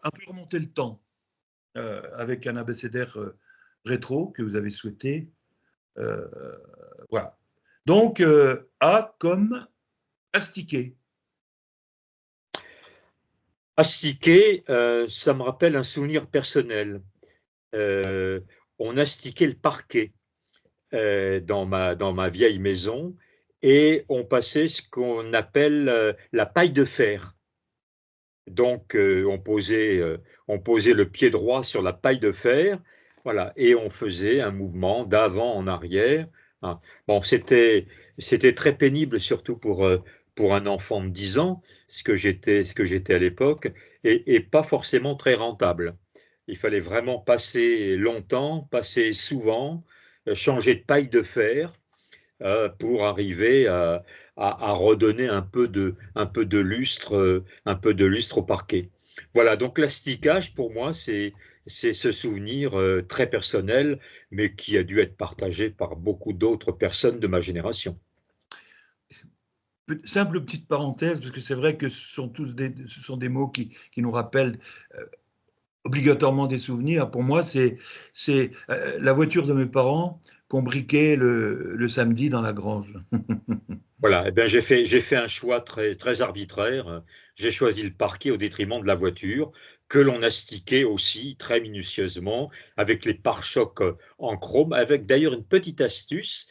un peu remonter le temps avec un abécédaire rétro que vous avez souhaité. Voilà. Donc, A comme astiquer. Astiquer, ça me rappelle un souvenir personnel. On astiquait le parquet dans ma vieille maison et on passait ce qu'on appelle la paille de fer. Donc, on posait le pied droit sur la paille de fer, voilà, et on faisait un mouvement d'avant en arrière. Hein. Bon, c'était très pénible, surtout pour un enfant de 10 ans, ce que j'étais à l'époque, et pas forcément très rentable. Il fallait vraiment passer longtemps, passer souvent, changer de paille de fer pour arriver à redonner un peu de lustre, au parquet. Voilà, donc l'asticage, pour moi, c'est ce souvenir très personnel, mais qui a dû être partagé par beaucoup d'autres personnes de ma génération. Simple petite parenthèse, parce que c'est vrai que ce sont des mots qui nous rappellent obligatoirement des souvenirs. Pour moi, c'est la voiture de mes parents qu'on briquait le samedi dans la grange. Voilà, eh bien, j'ai fait un choix très, très arbitraire. J'ai choisi le parquet au détriment de la voiture, que l'on astiquait aussi très minutieusement, avec les pare-chocs en chrome, avec d'ailleurs une petite astuce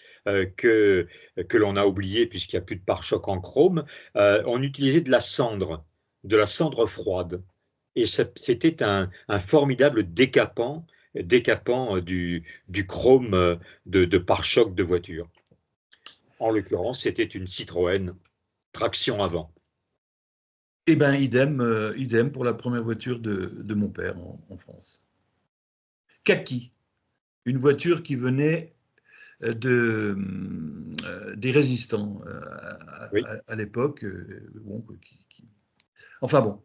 que l'on a oubliée puisqu'il n'y a plus de pare-chocs en chrome. On utilisait de la cendre froide. Et c'était un formidable décapant du chrome de pare-choc de voiture. En l'occurrence, c'était une Citroën traction avant. Eh bien, idem pour la première voiture de mon père en France. Kaki, une voiture qui venait des résistants Oui. à l'époque. Bon, enfin bon,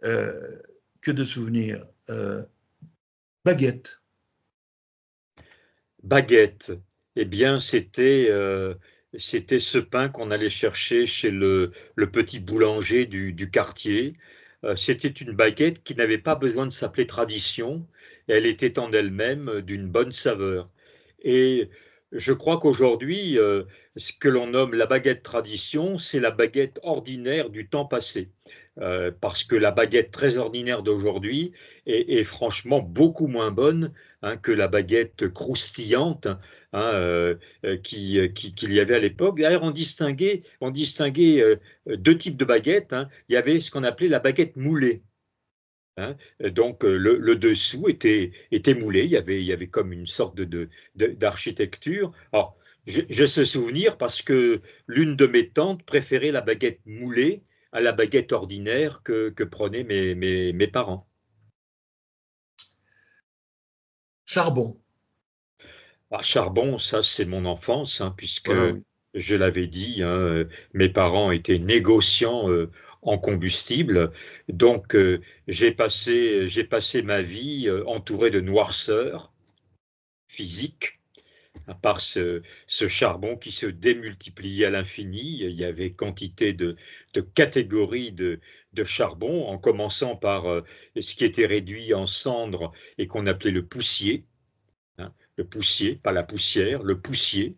que de souvenirs. Baguette. Baguette, eh bien, c'était ce pain qu'on allait chercher chez le petit boulanger du quartier. C'était une baguette qui n'avait pas besoin de s'appeler tradition. Elle était en elle-même d'une bonne saveur. Et je crois qu'aujourd'hui, ce que l'on nomme la baguette tradition, c'est la baguette ordinaire du temps passé. Parce que la baguette très ordinaire d'aujourd'hui est franchement beaucoup moins bonne que la baguette croustillante qu'il y avait à l'époque. D'ailleurs, on distinguait deux types de baguettes. Hein. Il y avait ce qu'on appelait la baguette moulée. Hein. Donc le dessous était moulé, il y avait comme une sorte d'architecture. Alors, j'ai ce souvenir parce que l'une de mes tantes préférait la baguette moulée à la baguette ordinaire que prenaient mes parents. Charbon. Ah, charbon, ça c'est mon enfance, hein, puisque Voilà, oui. je l'avais dit, hein, mes parents étaient négociants en combustible, donc j'ai passé ma vie entouré de noirceur physique, à part ce charbon qui se démultipliait à l'infini. Il y avait quantité de catégories de charbon, en commençant par ce qui était réduit en cendres et qu'on appelait le poussier. Hein, le poussier, pas la poussière, le poussier,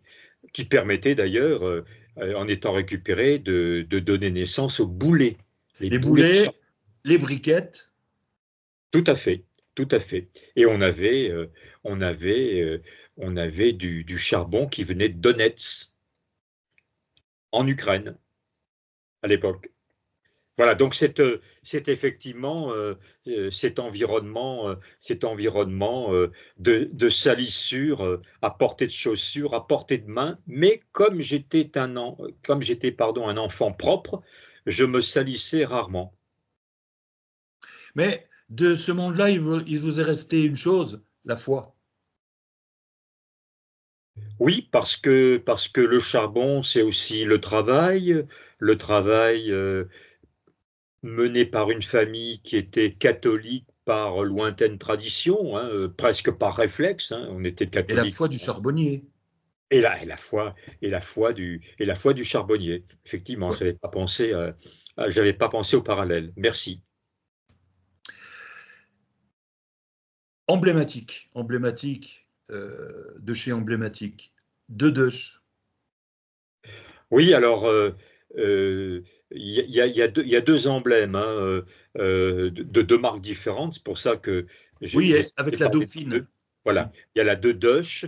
qui permettait d'ailleurs, en étant récupéré, de donner naissance aux boulets, les Les boulets de boulets, charbon. les briquettes. Tout à fait, tout à fait. Et on avait, on avait du charbon qui venait de Donetsk, en Ukraine, à l'époque. Voilà, donc c'est effectivement cet environnement de salissure à portée de chaussure, à portée de main. Mais comme j'étais pardon, un enfant propre, je me salissais rarement. Mais de ce monde-là, il vous est resté une chose, la foi. Oui, parce que le charbon, c'est aussi le travail mené par une famille qui était catholique par lointaine tradition, hein, presque par réflexe. Hein, on était Et la catholique. foi du charbonnier. Et la foi du charbonnier. Effectivement, Ouais. j'avais pas pensé au parallèle. Merci. Emblématique, de chez emblématique, De Deuche. Oui, alors il y a deux emblèmes, hein, de deux marques différentes. C'est pour ça que Oui, j'essaie de avec la parler de Dauphine. deux. Voilà, il y a la deux Doche,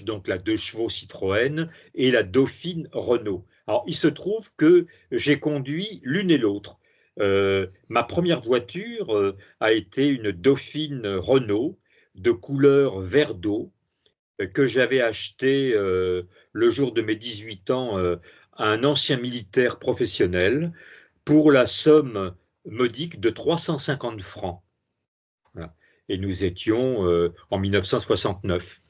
donc la deux chevaux Citroën, et la Dauphine Renault. Alors, il se trouve que j'ai conduit l'une et l'autre. Ma première voiture a été une Dauphine Renault de couleur vert d'eau que j'avais acheté le jour de mes 18 ans à un ancien militaire professionnel pour la somme modique de 350 francs. Voilà. Et nous étions en 1969.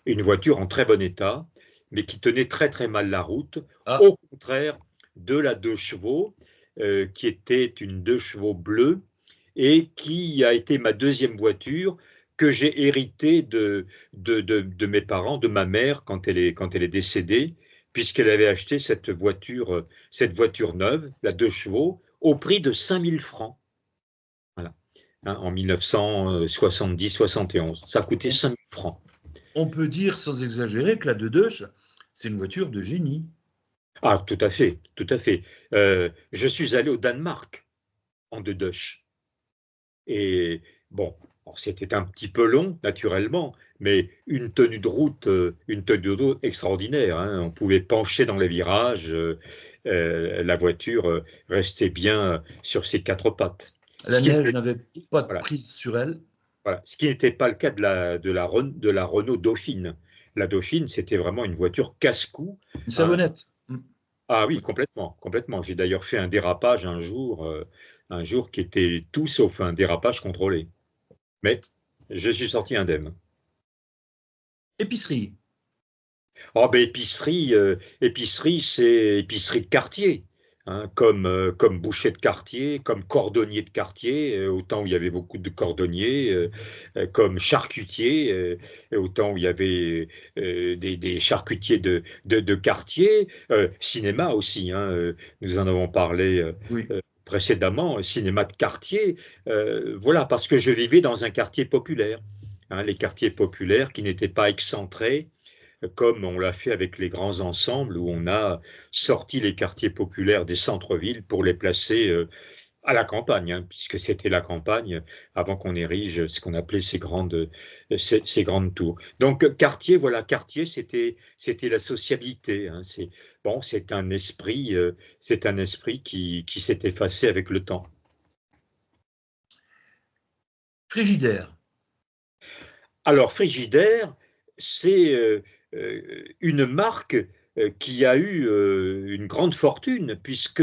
Une voiture en très bon état, mais qui tenait très très mal la route, Ah, au contraire de la deux chevaux, qui était une deux chevaux bleue et qui a été ma deuxième voiture que j'ai héritée de mes parents, de ma mère quand elle est décédée, puisqu'elle avait acheté cette voiture neuve, la deux chevaux, au prix de 5000 francs. Voilà. Hein, en 1970-71. Ça a coûté on, 5000 francs. on peut dire sans exagérer que la De Deuche, c'est une voiture de génie. Ah, tout à fait, tout à fait. Je suis allé au Danemark en Deutsch. Et bon, c'était un petit peu long, naturellement, mais une tenue de route extraordinaire, hein. On pouvait pencher dans les virages, la voiture restait bien sur ses quatre pattes. La Ce qui neige n'était n'avait pas de voilà, prise sur elle. voilà. Ce qui n'était pas le cas de la Renault Dauphine. La Dauphine, c'était vraiment une voiture casse-cou, Une hein. savonnette. Ah oui, Oui. complètement, complètement. J'ai d'ailleurs fait un dérapage un jour qui était tout sauf un dérapage contrôlé. Mais je suis sorti indemne. Épicerie. Oh ben épicerie, c'est épicerie de quartier, hein, comme boucher de quartier, comme cordonnier de quartier, au temps où il y avait beaucoup de cordonniers, comme charcutier, au temps où il y avait des charcutiers de quartier, cinéma aussi, hein, nous en avons parlé Oui. précédemment, cinéma de quartier, voilà, parce que je vivais dans un quartier populaire, hein, les quartiers populaires qui n'étaient pas excentrés comme on l'a fait avec les grands ensembles où on a sorti les quartiers populaires des centres-villes pour les placer à la campagne, hein, puisque c'était la campagne avant qu'on érige ce qu'on appelait ces grandes tours. Donc quartier, voilà, quartier, c'était la sociabilité, hein. Bon, c'est un esprit qui s'est effacé avec le temps. Frigidaire. Alors, Frigidaire, c'est une marque qui a eu une grande fortune, puisque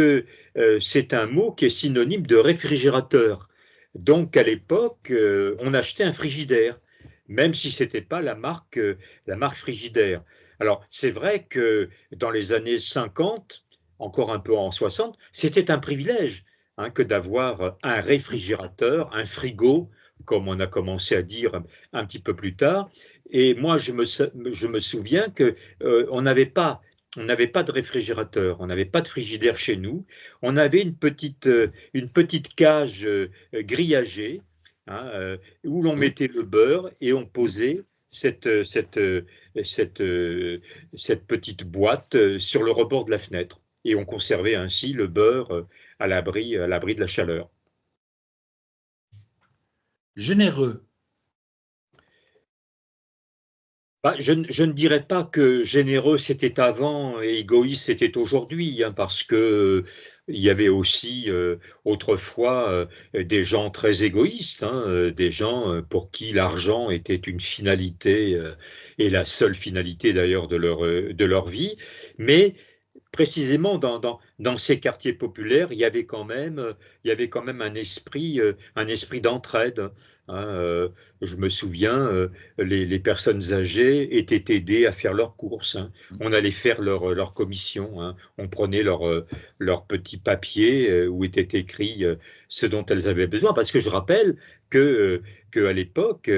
c'est un mot qui est synonyme de réfrigérateur. Donc, à l'époque, on achetait un frigidaire, même si ce n'était pas la marque Frigidaire. Alors, c'est vrai que dans les années 50, encore un peu en 60, c'était un privilège, hein, que d'avoir un réfrigérateur, un frigo, comme on a commencé à dire un petit peu plus tard. Et moi, je me souviens que on n'avait pas de réfrigérateur, on n'avait pas de frigidaire chez nous. On avait une petite cage grillagée, hein, où l'on Oui. mettait le beurre et on posait cette, euh, cette petite boîte sur le rebord de la fenêtre. Et on conservait ainsi le beurre à l'abri de la chaleur. Généreux. Bah, je ne dirais pas que généreux c'était avant et égoïste c'était aujourd'hui, hein, parce que il y avait aussi autrefois des gens très égoïstes, hein, des gens pour qui l'argent était une finalité et la seule finalité d'ailleurs de leur vie. Mais précisément dans ces quartiers populaires, il y avait quand même un esprit d'entraide, hein. Je me souviens, les personnes âgées étaient aidées à faire leurs courses, hein. On allait faire leur commission, hein. On prenait leur petit papier où était écrit ce dont elles avaient besoin. Parce que je rappelle que à l'époque,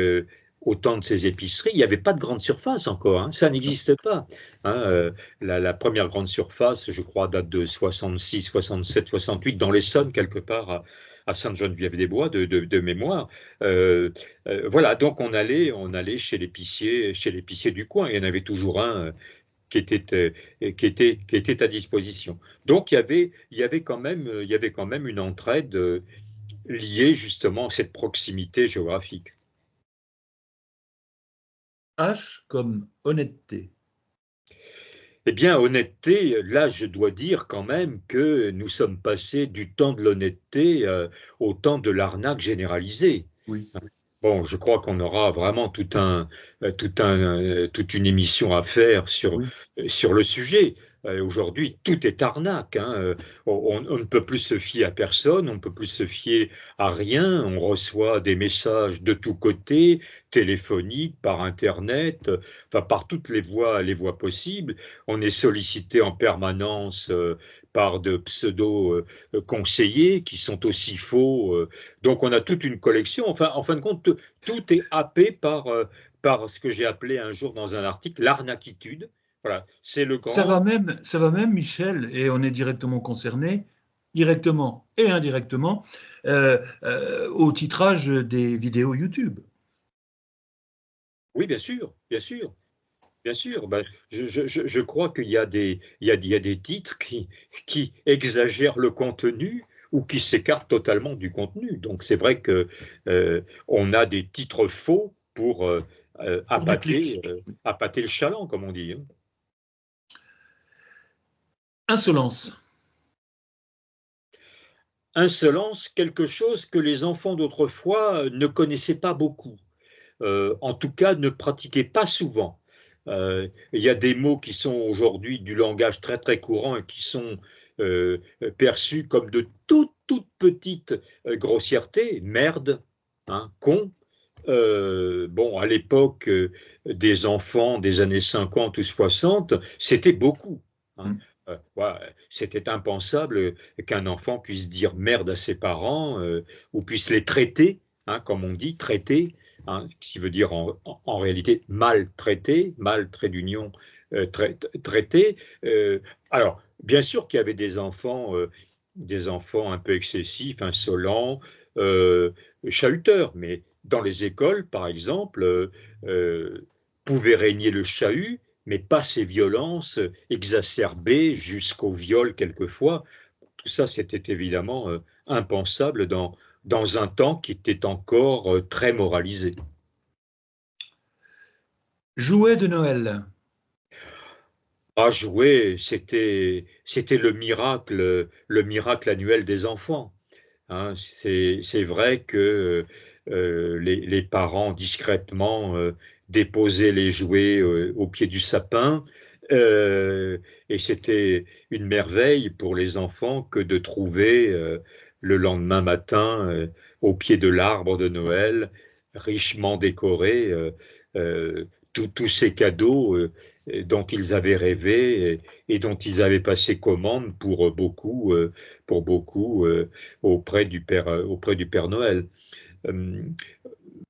au temps de ces épiceries, il n'y avait pas de grande surface encore, hein. Ça n'existe pas, hein. La première grande surface, je crois, date de 66, 67, 68, dans l'Essonne, quelque part à Sainte-Geneviève-des-Bois de mémoire. Voilà, donc on allait chez l'épicier du coin. Il y en avait toujours un qui était à disposition. Donc il y avait quand même une entraide liée justement à cette proximité géographique. H comme honnêteté. Eh bien, honnêteté, là, je dois dire quand même que nous sommes passés du temps de l'honnêteté au temps de l'arnaque généralisée. Oui, Bon, je crois qu'on aura vraiment toute une émission à faire oui. sur le sujet. Aujourd'hui, tout est arnaque, hein. On ne peut plus se fier à personne, on ne peut plus se fier à rien. On reçoit des messages de tous côtés, téléphoniques, par Internet, enfin par toutes les voies possibles. On est sollicité en permanence par de pseudo-conseillers qui sont aussi faux. Donc on a toute une collection. Enfin, en fin de compte, tout est happé par ce que j'ai appelé un jour dans un article l'arnaquitude. Voilà, c'est le grand. Ça va même, Michel, et on est directement concerné, directement et indirectement, au titrage des vidéos YouTube. Oui, bien sûr, bien sûr. Bien sûr, ben, je crois qu'il y a des titres qui exagèrent le contenu ou qui s'écartent totalement du contenu. Donc c'est vrai que on a des titres faux pour Pour du clic. appâter le chaland, comme on dit, hein. Insolence. Insolence, quelque chose que les enfants d'autrefois ne connaissaient pas beaucoup. En tout cas ne pratiquaient pas souvent. Il y a des mots qui sont aujourd'hui du langage très très courant et qui sont euh, perçus comme de toutes petites grossièretés, merde, hein, con. Bon, à l'époque des enfants des années 50 ou 60, c'était beaucoup, hein. Mm. Voilà, c'était impensable qu'un enfant puisse dire merde à ses parents ou puisse les traiter, hein, comme on dit, traiter, hein, ce qui veut dire en réalité maltraiter, mal trait d'union, traiter. Alors, bien sûr qu'il y avait des enfants un peu excessifs, insolents, euh, chahuteurs, mais dans les écoles, par exemple, pouvait régner le chahut, mais pas ces violences exacerbées jusqu'au viol quelquefois. Tout ça, c'était évidemment impensable dans un temps qui était encore très moralisé. Jouet de Noël. À jouer, c'était le miracle annuel des enfants, hein. C'est vrai que les parents discrètement déposaient les jouets au pied du sapin, euh, et c'était une merveille pour les enfants que de trouver le lendemain matin au pied de l'arbre de Noël, richement décoré, tous ces cadeaux dont ils avaient rêvé et dont ils avaient passé commande pour beaucoup auprès du Père Noël. Euh,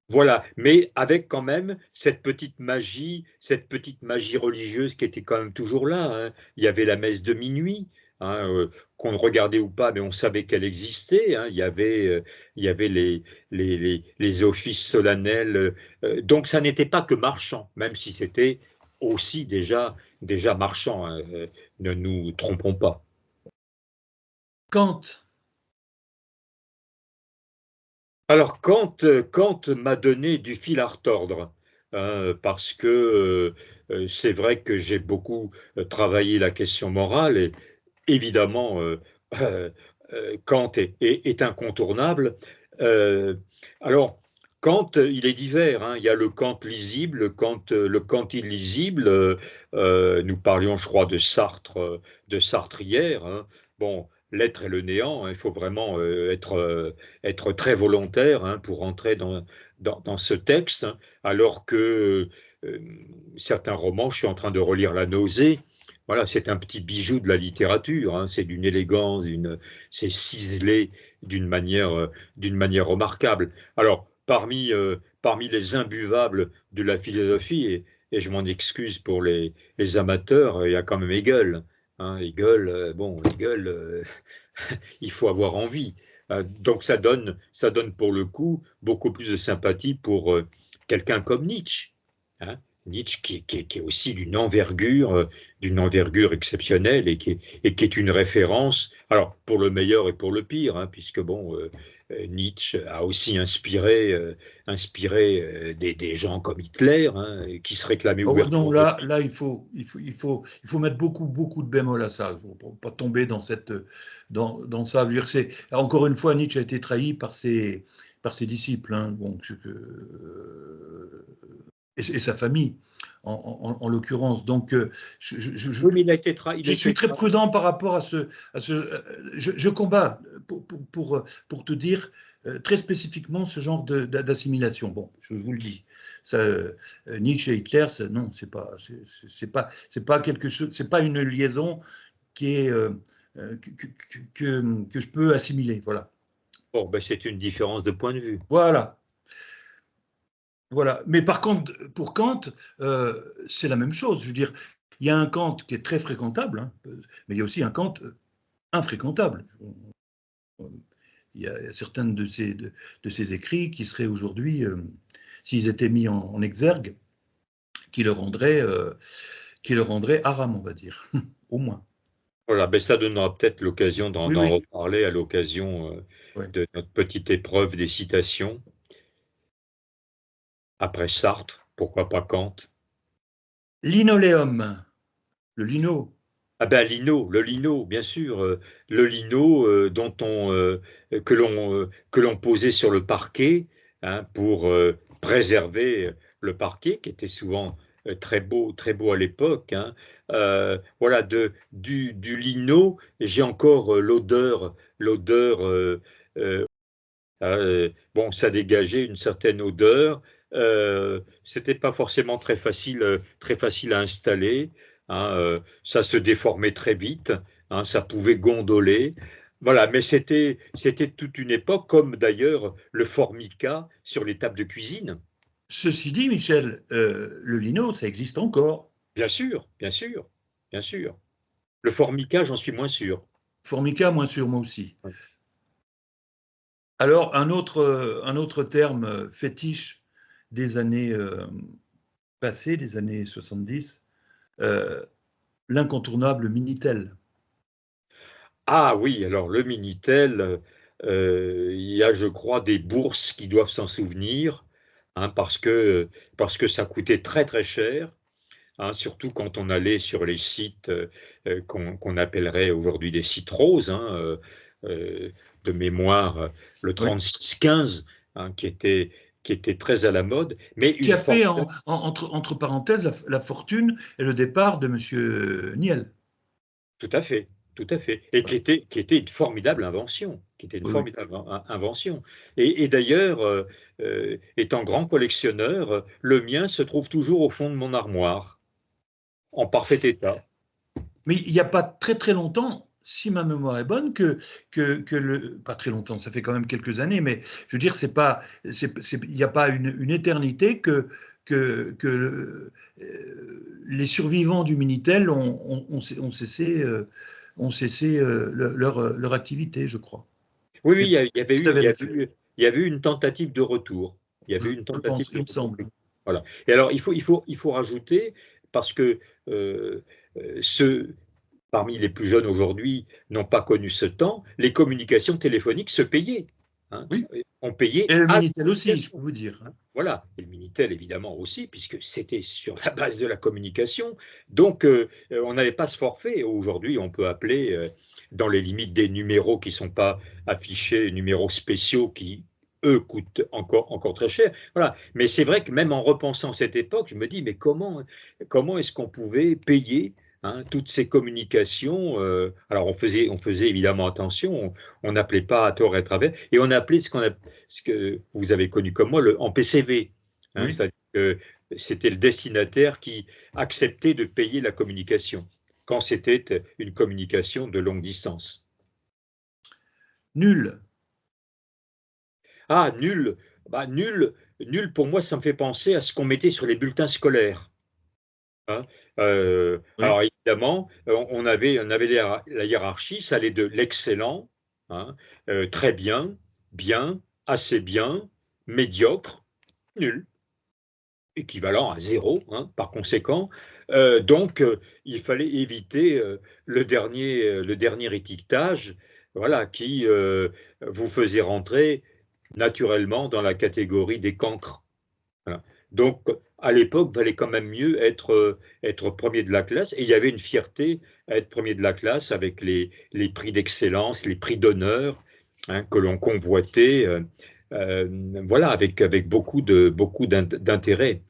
voilà, mais avec quand même cette petite magie religieuse qui était quand même toujours là, hein. Il y avait la messe de minuit, hein, qu'on ne regardait ou pas, mais on savait qu'elle existait, hein. Il y avait les offices solennels. Donc ça n'était pas que marchand, même si c'était aussi déjà marchand, hein, ne nous trompons pas. Kant. Alors, Kant m'a donné du fil à retordre, hein, parce que c'est vrai que j'ai beaucoup travaillé la question morale et évidemment, euh, Kant est incontournable. Euh, alors, Kant, il est divers, hein. Il y a le Kant lisible, le Kant illisible. Nous parlions, je crois, de Sartre hier, hein. Bon, l'être et le néant, hein, il faut vraiment être très volontaire, hein, pour rentrer dans ce texte, hein, alors que euh, certains romans, je suis en train de relire La Nausée. Voilà, c'est un petit bijou de la littérature, hein. C'est d'une élégance, c'est ciselé d'une manière remarquable. Alors, parmi les imbuvables de la philosophie, et je m'en excuse pour les amateurs, il y a quand même Hegel, hein. Hegel, bon, Hegel, il faut avoir envie. Donc ça donne pour le coup beaucoup plus de sympathie pour quelqu'un comme Nietzsche. Hein. Nietzsche qui est aussi d'une envergure exceptionnelle et qui est une référence, alors pour le meilleur et pour le pire, hein, puisque bon, Nietzsche a aussi inspiré des gens comme Hitler, hein, qui se réclamaient Oh, non, ouvertement de là, il faut mettre beaucoup de bémols à ça, pour ne pas tomber dans ça. Je veux dire, encore une fois, Nietzsche a été trahi par ses disciples, hein, donc, et sa famille, en l'occurrence. Donc, Oui, mais il je a suis été très prudent par rapport à je combats, pour te dire très spécifiquement ce genre d'assimilation. Bon, je vous le dis. Ça, Nietzsche et Hitler, non, c'est pas quelque chose, c'est pas une liaison qui est que je peux assimiler. Voilà. Bon, ben, c'est une différence de point de vue. Voilà. Voilà. Mais par contre, pour Kant, c'est la même chose. Je veux dire, il y a un Kant qui est très fréquentable, hein, mais il y a aussi un Kant infréquentable. Il y a certains de ces écrits qui seraient aujourd'hui, s'ils étaient mis en exergue, qui le rendraient haram, on va dire, au moins. Voilà, ben ça donnera peut-être l'occasion Oui, d'en oui. reparler à l'occasion Ouais. de notre petite épreuve des citations. Après Sartre, pourquoi pas Kant? Linoléum, le lino. Ah ben le lino, bien sûr, le lino que l'on posait sur le parquet, hein, pour préserver le parquet, qui était souvent très beau à l'époque. Hein. Voilà, du lino, j'ai encore l'odeur. Bon, ça dégageait une certaine odeur. C'était pas forcément très facile à installer. Hein, ça se déformait très vite. Hein, ça pouvait gondoler. Voilà, mais c'était toute une époque, comme d'ailleurs le formica sur les tables de cuisine. Ceci dit, Michel, le lino, ça existe encore. Bien sûr, bien sûr, bien sûr. Le formica, j'en suis moins sûr. Formica, moins sûr, moi aussi. Alors, un autre terme fétiche des années passées, des années 70, euh, l'incontournable Minitel. Ah oui, alors le Minitel, il y a, je crois, des bourses qui doivent s'en souvenir, hein, parce que ça coûtait très cher, hein, surtout quand on allait sur les sites qu'on appellerait aujourd'hui des sites roses, hein, de mémoire, le Oui. 3615, hein, qui était très à la mode, mais Qui une a fait, forme. entre parenthèses, la fortune et le départ de M. Niel. Tout à fait, tout à fait. Et Voilà. qui était une formidable invention, qui était une Oui, oui. formidable invention. Et d'ailleurs, étant grand collectionneur, le mien se trouve toujours au fond de mon armoire, en parfait état. Mais il n'y a pas très longtemps, si ma mémoire est bonne, pas très longtemps, ça fait quand même quelques années, mais je veux dire, il n'y a pas une éternité que les survivants du Minitel ont cessé leur activité, je crois. Oui, oui, Mais si tu avais vérifié, il y avait eu une tentative de retour. Il y avait eu une je tentative pense, de il me retour. semble. Voilà. Et alors, il faut rajouter, parce que euh, ceux parmi les plus jeunes aujourd'hui n'ont pas connu ce temps, les communications téléphoniques se payaient. Hein. Oui. On payait Et le à la Minitel aussi, je peux communication. vous dire. Hein. Voilà, et le Minitel évidemment aussi, puisque c'était sur la base de la communication. Donc, on n'avait pas ce forfait. Aujourd'hui, on peut appeler dans les limites des numéros qui ne sont pas affichés, numéros spéciaux qui, eux, coûtent encore très cher. Voilà. Mais c'est vrai que même en repensant cette époque, je me dis, mais comment est-ce qu'on pouvait payer, hein, toutes ces communications? Alors, on faisait évidemment attention, on n'appelait pas à tort et à travers, et on appelait ce que vous avez connu comme moi, en PCV. Hein, Oui. c'est-à-dire que c'était le destinataire qui acceptait de payer la communication, quand c'était une communication de longue distance. Nul. Ah, nul, nul pour moi, ça me fait penser à ce qu'on mettait sur les bulletins scolaires. Hein. Oui. Alors évidemment, on avait la hiérarchie, ça allait de l'excellent hein. Très bien, bien, assez bien, médiocre, nul, équivalent à 0, hein, par conséquent. Donc, il fallait éviter le dernier étiquetage, voilà, qui vous faisait rentrer naturellement dans la catégorie des cancres. Voilà. Donc, à l'époque, il valait quand même mieux être premier de la classe. Et il y avait une fierté à être premier de la classe avec les prix d'excellence, les prix d'honneur, hein, que l'on convoitait, voilà, avec beaucoup d'intérêt.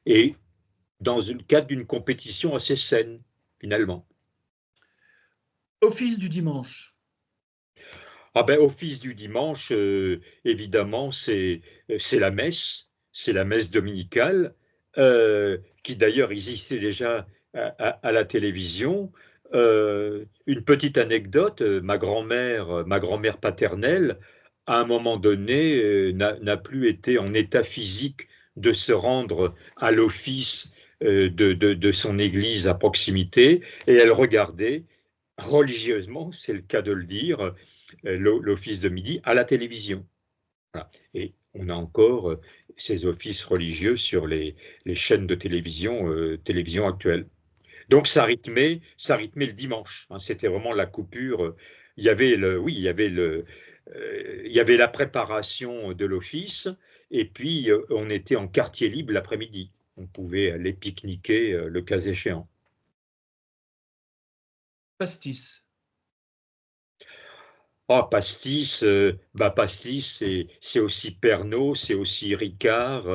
Et dans le cadre d'une compétition assez saine, finalement. Office du dimanche. Ah ben, office du dimanche, évidemment, c'est la messe dominicale, qui d'ailleurs existait déjà à la télévision. Une petite anecdote, ma grand-mère paternelle, à un moment donné, n'a plus été en état physique de se rendre à l'office de son église à proximité, et elle regardait religieusement, c'est le cas de le dire, l'office de midi à la télévision. Voilà. Et on a encore ces offices religieux sur les chaînes de télévision actuelles. Donc ça rythmait le dimanche, hein. C'était vraiment la coupure. Il y avait oui, il y avait la préparation de l'office, et puis on était en quartier libre l'après-midi. On pouvait aller pique-niquer le cas échéant. Pastis. Ah, pastis, pastis, c'est aussi Pernod, c'est aussi Ricard,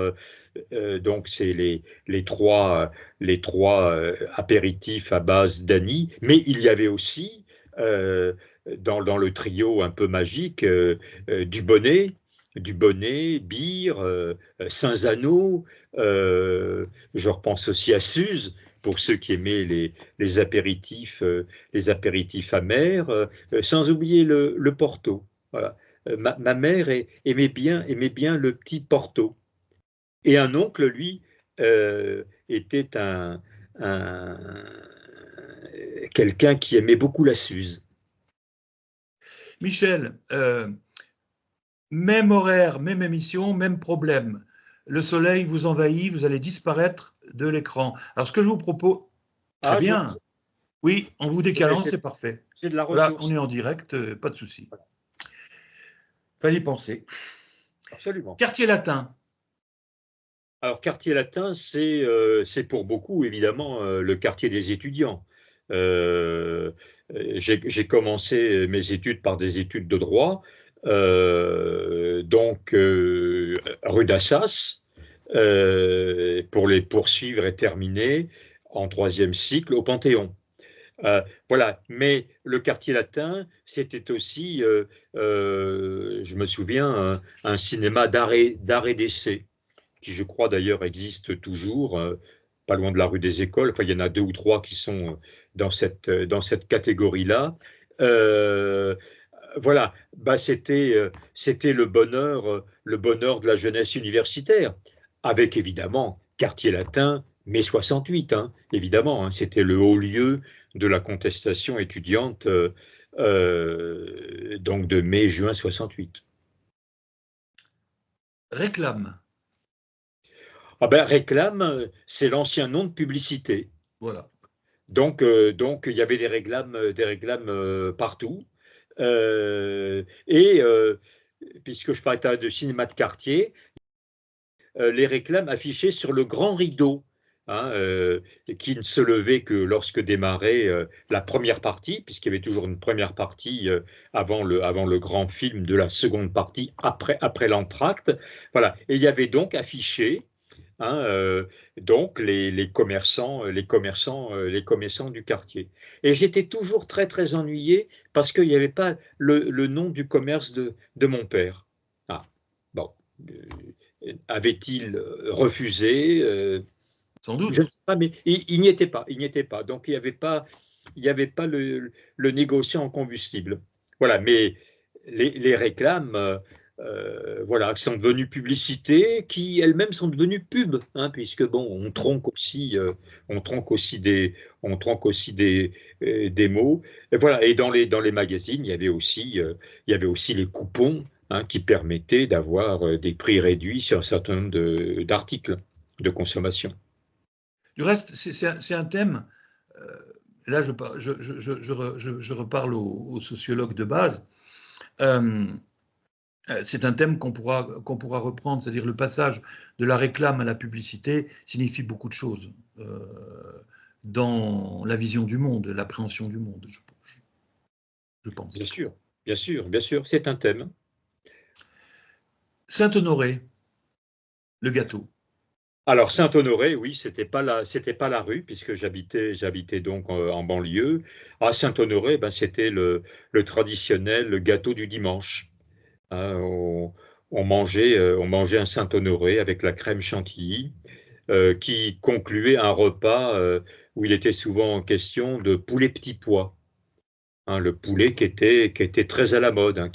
donc c'est les trois apéritifs à base d'Annie. Mais il y avait aussi, dans le trio un peu magique, du Bonnet, Bire, Saint-Zano, je repense aussi à Suze, pour ceux qui aimaient les apéritifs amers. Sans oublier le Porto. Voilà. Ma mère aimait bien le petit Porto. Et un oncle, lui, était un- quelqu'un qui aimait beaucoup la Suze. Michel, même horaire, même émission, même problème. Le soleil vous envahit, vous allez disparaître de l'écran. Alors, ce que je vous propose, très Ah, bien. Oui, en vous décalant, c'est parfait. j'ai de la Voilà, on ressource. est en direct, pas de souci. Voilà. Fallait y penser. Absolument. Quartier latin. Alors, quartier latin, c'est pour beaucoup, évidemment, le quartier des étudiants. Euh, j'ai commencé mes études par des études de droit, donc rue d'Assas, pour les poursuivre et terminer en troisième cycle au Panthéon. Voilà, mais le quartier latin, c'était aussi, je me souviens, un cinéma d'art et d'essai qui je crois d'ailleurs existe toujours, pas loin de la rue des Écoles. Enfin, il y en a deux ou trois qui sont dans cette catégorie-là. Euh, voilà, c'était le bonheur de la jeunesse universitaire, avec évidemment quartier latin, mai 68, hein, évidemment, hein, c'était le haut lieu de la contestation étudiante, donc de mai-juin 68. Réclame. Ah ben, réclame, c'est l'ancien nom de publicité. Voilà. Donc, il y avait des réclames partout. Et puisque je parlais de cinéma de quartier, les réclames affichées sur le grand rideau, hein, qui ne se levait que lorsque démarrait la première partie, puisqu'il y avait toujours une première partie avant le grand film de la seconde partie, après l'entracte. Voilà. Et il y avait donc affiché, hein, donc les commerçants du quartier. Et j'étais toujours très très ennuyé parce qu'il n'y avait pas le nom du commerce de mon père. Ah, bon. Avait-il refusé? Sans Je ne doute. sais pas, mais il n'y était pas. Il n'y était pas. Donc il y avait pas le négociant en combustible. Voilà. Mais les réclames, voilà, qui sont devenues publicités, qui elles-mêmes sont devenues pubs, hein, puisque bon, on tronque aussi des mots. Et voilà, et dans les magazines, il y avait aussi les coupons, hein, qui permettaient d'avoir des prix réduits sur un certain nombre d'articles de consommation. Du reste, c'est un thème, là je reparle aux sociologues de base, c'est un thème qu'on pourra reprendre, c'est-à-dire le passage de la réclame à la publicité signifie beaucoup de choses dans la vision du monde, l'appréhension du monde, je pense. Bien sûr, bien sûr, bien sûr, c'est un thème. Saint-Honoré, le gâteau. Alors Saint-Honoré, oui, c'était pas la rue puisque j'habitais donc en banlieue. À Saint-Honoré, ben, c'était le traditionnel gâteau du dimanche, hein. On mangeait un Saint-Honoré avec la crème chantilly, qui concluait un repas où il était souvent question de poulet petit pois, hein, le poulet qui était très à la mode, hein,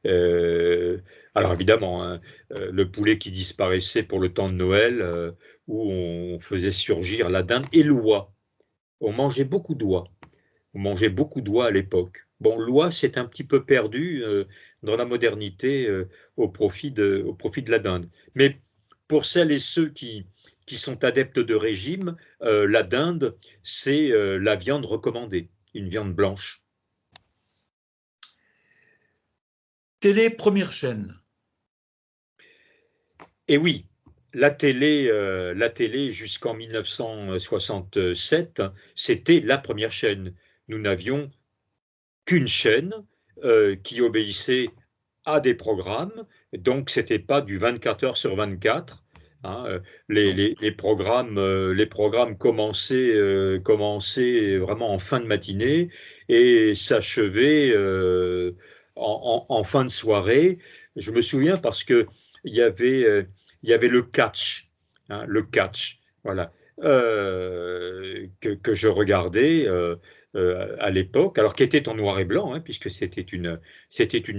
euh, alors évidemment, hein, le poulet qui disparaissait pour le temps de Noël, où on faisait surgir la dinde et l'oie. On mangeait beaucoup d'oie. On mangeait beaucoup d'oie à l'époque. Bon, l'oie s'est un petit peu perdue dans la modernité, au profit de la dinde. Mais pour celles et ceux qui sont adeptes de régime, la dinde, c'est la viande recommandée, une viande blanche. Télé, première chaîne. Et oui, la télé jusqu'en 1967, c'était la première chaîne. Nous n'avions qu'une chaîne qui obéissait à des programmes, donc c'était pas du 24 heures sur 24, hein. Les programmes commençaient vraiment en fin de matinée et s'achevaient en fin de soirée. Je me souviens parce que il y avait, euh, il y avait le catch, hein, voilà, que je regardais à l'époque, alors qui était en noir et blanc, hein, puisque c'était une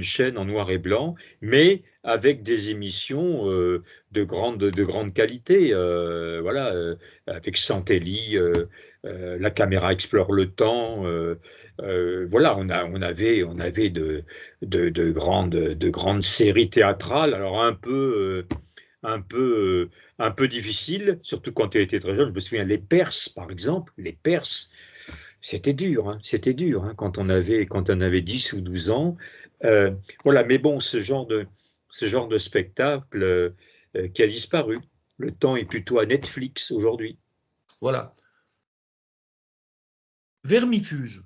chaîne en noir et blanc, mais avec des émissions de grande qualité, voilà, avec Santelli, la caméra explore le temps, voilà, on avait de grandes séries théâtrales, alors un peu, un peu difficile, surtout quand tu étais très jeune. Je me souviens, les Perses, par exemple, les Perses, c'était dur, hein, quand on avait 10 ou 12 ans. Voilà, mais bon, ce genre de spectacle qui a disparu. Le temps est plutôt à Netflix aujourd'hui. Voilà. Vermifuge.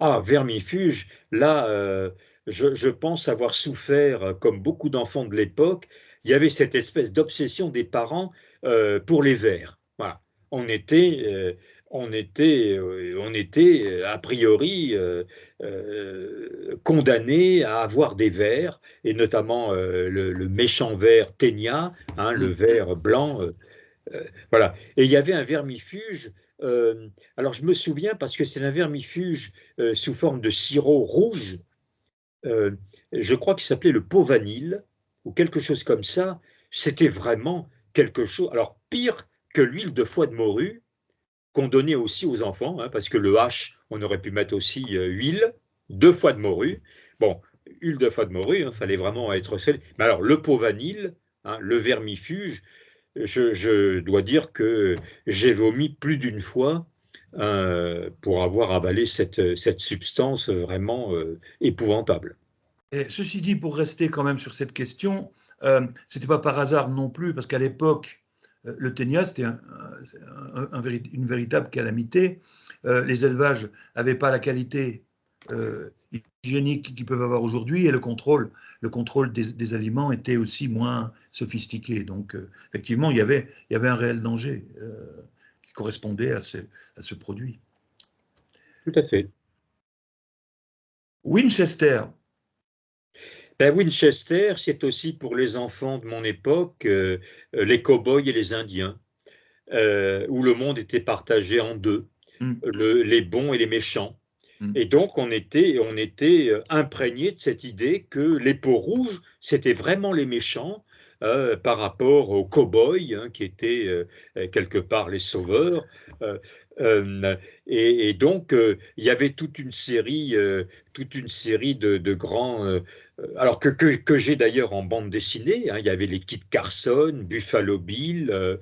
Ah, vermifuge, là, je pense avoir souffert, comme beaucoup d'enfants de l'époque, il y avait cette espèce d'obsession des parents pour les vers. Voilà. On était, on était a priori condamnés à avoir des vers, et notamment le méchant ver ténia, hein, le Mm. ver blanc. Voilà. Et il y avait un vermifuge. Alors je me souviens parce que c'est un vermifuge sous forme de sirop rouge. euh, je crois qu'il s'appelait le pot vanille ou quelque chose comme ça. C'était vraiment quelque chose. Alors pire que l'huile de foie de morue qu'on donnait aussi aux enfants, hein, parce que le H, on aurait pu mettre aussi huile de foie de morue. Bon, huile de foie de morue, il fallait vraiment être seul. Mais alors le pot vanille, hein, le vermifuge, je dois dire que j'ai vomi plus d'une fois pour avoir avalé cette substance vraiment épouvantable. Et ceci dit, pour rester quand même sur cette question, c'était pas par hasard non plus, parce qu'à l'époque, le ténia, c'était une véritable calamité. Les élevages n'avaient pas la qualité hygiénique qu'ils peuvent avoir aujourd'hui, et le contrôle des aliments était aussi moins sophistiqué. Donc, effectivement, il y avait un réel danger qui correspondait à ce produit. Tout à fait. Winchester. Ben, Winchester, c'est aussi pour les enfants de mon époque, les cow-boys et les Indiens, où le monde était partagé en deux, Mm, les bons et les méchants. Et donc, on était imprégné de cette idée que les peaux rouges, c'était vraiment les méchants par rapport aux cow-boys, hein, qui étaient quelque part les sauveurs. Euh, et donc, il y avait toute une série de grands, alors que j'ai d'ailleurs en bande dessinée, hein. Il y avait les Kit Carson, Buffalo Bill,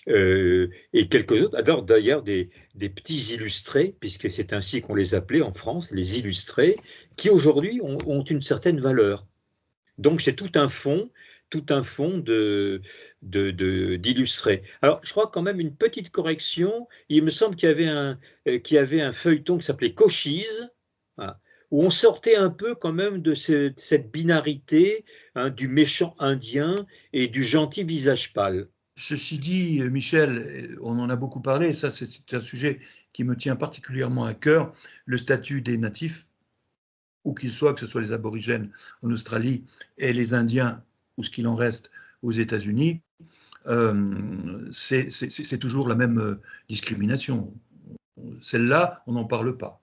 et quelques autres. Alors d'ailleurs des petits illustrés, puisque c'est ainsi qu'on les appelait en France, les illustrés, qui aujourd'hui ont une certaine valeur. Donc j'ai tout un fond d'illustrés. Alors je crois quand même une petite correction. Il me semble qu'il y avait un feuilleton qui s'appelait Cochise, hein, où on sortait un peu quand même de cette binarité, hein, du méchant indien et du gentil visage pâle. Ceci dit, Michel, on en a beaucoup parlé, et ça c'est un sujet qui me tient particulièrement à cœur, le statut des natifs, où qu'ils soient, que ce soit les aborigènes en Australie et les Indiens, ou ce qu'il en reste aux États-Unis, c'est toujours la même discrimination. Celle-là, on n'en parle pas,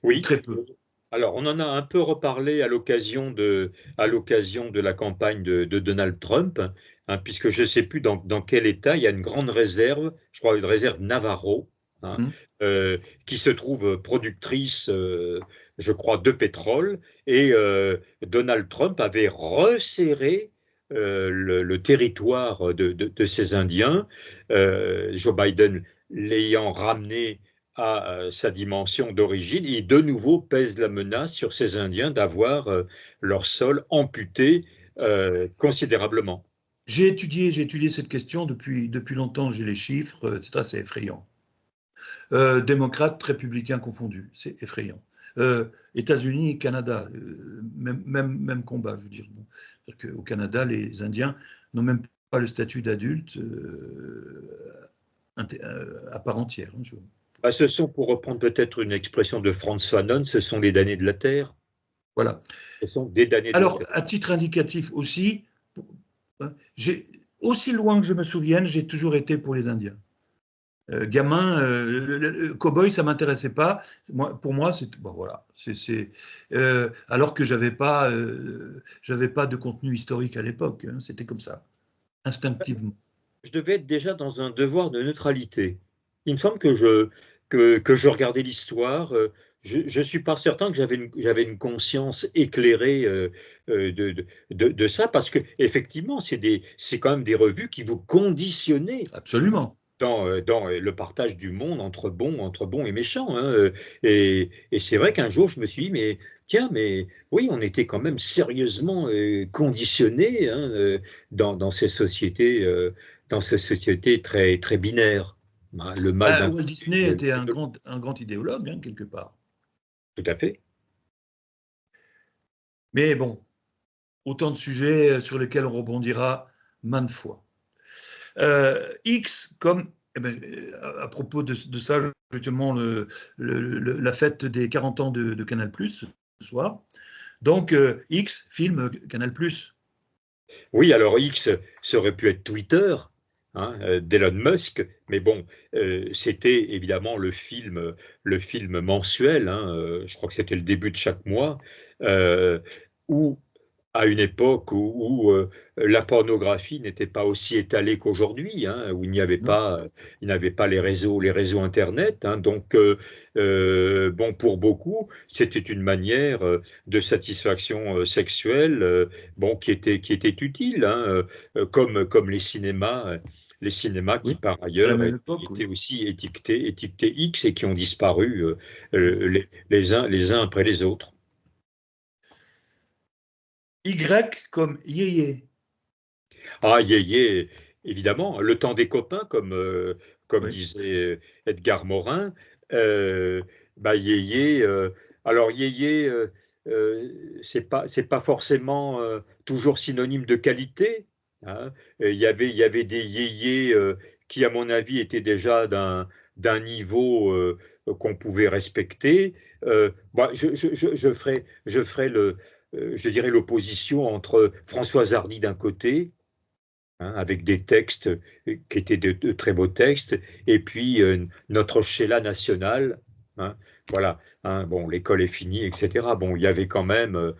ou Oui. très peu. Alors, on en a un peu reparlé à l'occasion de la campagne de Donald Trump, hein, puisque je ne sais plus dans quel État il y a une grande réserve, je crois une réserve Navarro, hein, Hein. qui se trouve productrice, je crois, de pétrole. Et Donald Trump avait resserré le territoire de ces Indiens, Joe Biden l'ayant ramené à sa dimension d'origine, et de nouveau pèse la menace sur ces Indiens d'avoir leur sol amputé considérablement. J'ai étudié cette question depuis longtemps, j'ai les chiffres, etc. C'est effrayant. Démocrates, républicains confondus, c'est effrayant. États-Unis et Canada, même combat, je veux dire. Bon, au Canada, les Indiens n'ont même pas le statut d'adulte à part entière. Hein, Bah, ce sont, pour reprendre peut-être une expression de Frantz Fanon, ce sont les damnés de la terre. voilà. Ce sont des damnés de la Alors, terre. à titre indicatif aussi, aussi loin que je me souvienne, j'ai toujours été pour les Indiens. Gamin, le cow-boy, ça m'intéressait pas. Pour moi, c'est bon, voilà. Alors que j'avais pas de contenu historique à l'époque. Hein, c'était comme ça, instinctivement. Je devais être déjà dans un devoir de neutralité. Il me semble que je regardais l'histoire. Je ne suis pas certain que j'avais une conscience éclairée de ça, parce que effectivement, c'est quand même des revues qui vous conditionnaient Absolument. dans le partage du monde entre bons et méchants, hein. Et c'est vrai qu'un jour, je me suis dit, mais tiens, mais oui, on était quand même sérieusement conditionnés, hein, dans ces sociétés très, très binaires. Hein, le mal Bah, d'un Walt côté, Disney était et de- un grand idéologue, hein, quelque part. tout à fait. Mais bon, autant de sujets sur lesquels on rebondira maintes fois. X, comme eh ben, à propos de ça, justement, la fête des 40 ans de Canal+, ce soir. Donc, X, film Canal+. Oui, alors X, ça aurait pu être Twitter, hein, d'Elon Musk, mais bon, c'était évidemment le film mensuel, hein, je crois que c'était le début de chaque mois, euh, où à une époque où la pornographie n'était pas aussi étalée qu'aujourd'hui, hein, où Non. il n'y avait pas les réseaux Internet, hein. Donc, bon, pour beaucoup, c'était une manière de satisfaction sexuelle, bon, qui était utile, hein, comme les cinémas qui, Oui, par à la ailleurs, même époque, étaient oui. aussi étiquetés X, et qui ont disparu les uns après les autres. Y comme yéyé. Ah, yéyé, évidemment, le temps des copains, comme Oui. disait Edgar Morin. Euh, bah, yéyé, alors yéyé, c'est pas forcément toujours synonyme de qualité, hein. Il y avait des yéyés qui, à mon avis, étaient déjà d'un niveau qu'on pouvait respecter. Bah, je ferai je dirais l'opposition entre Françoise Hardy d'un côté, hein, avec des textes qui étaient de très beaux textes, et puis notre Sheila nationale, hein, voilà, hein, bon, l'école est finie, etc. Bon, il y avait quand même,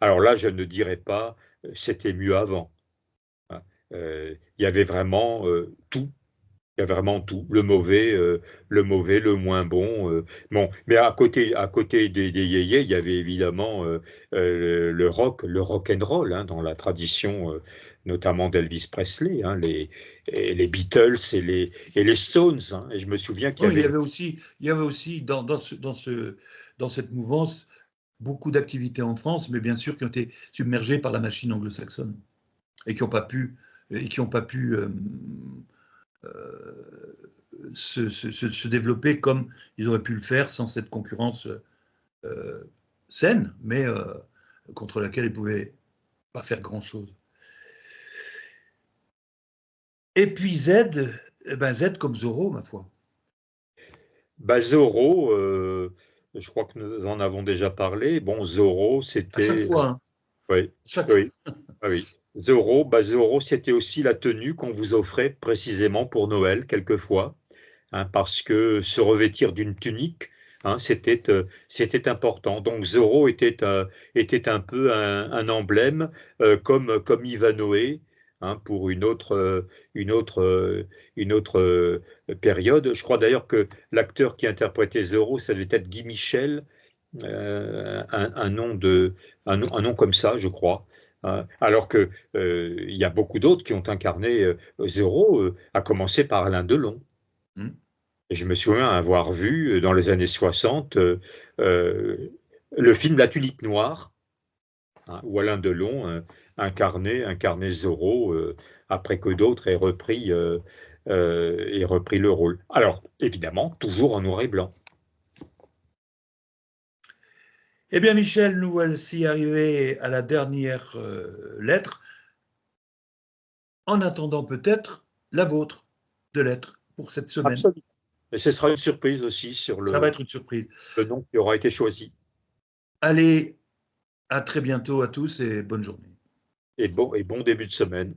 alors là, je ne dirais pas, c'était mieux avant, hein. Il y avait vraiment tout. Il y a vraiment tout, le mauvais, le moins bon. Bon, mais à côté des yéyés, il y avait évidemment le rock and roll, hein, dans la tradition, notamment d'Elvis Presley, hein, et les Beatles et les Stones, hein. Et je me souviens qu'il y Oh, avait il y avait aussi dans cette mouvance beaucoup d'activités en France, mais bien sûr qui ont été submergées par la machine anglo-saxonne et qui n'ont pas pu, et qui ont pas pu se développer comme ils auraient pu le faire sans cette concurrence saine, mais contre laquelle ils ne pouvaient pas faire grand-chose. Et puis Z, eh ben Z comme Zorro, ma foi. Zorro, je crois que nous en avons déjà parlé. Bon, Zorro, À chaque c'était, fois, hein. oui, Chaque fois. oui. Ah oui. Zorro, c'était aussi la tenue qu'on vous offrait précisément pour Noël, quelquefois, hein, parce que se revêtir d'une tunique, hein, c'était important. Donc Zorro était un peu un emblème, comme Ivanhoé, hein, pour une autre, une autre période. Je crois d'ailleurs que l'acteur qui interprétait Zorro, ça devait être Guy Michel, un nom un nom comme ça, je crois. Alors que il y a beaucoup d'autres qui ont incarné Zorro, à commencer par Alain Delon. Hmm. Et je me souviens avoir vu dans les années 60 euh, le film La Tulipe Noire, hein, où Alain Delon incarnait Zorro, après que d'autres aient repris le rôle. Alors, évidemment, toujours en noir et blanc. Eh bien, Michel, nous voici arrivés à la dernière lettre, en attendant peut-être la vôtre de lettre pour cette semaine. Absolument. Et ce sera une surprise aussi sur Ça va être une surprise. le nom qui aura été choisi. Allez, à très bientôt à tous et bonne journée. Et bon début de semaine.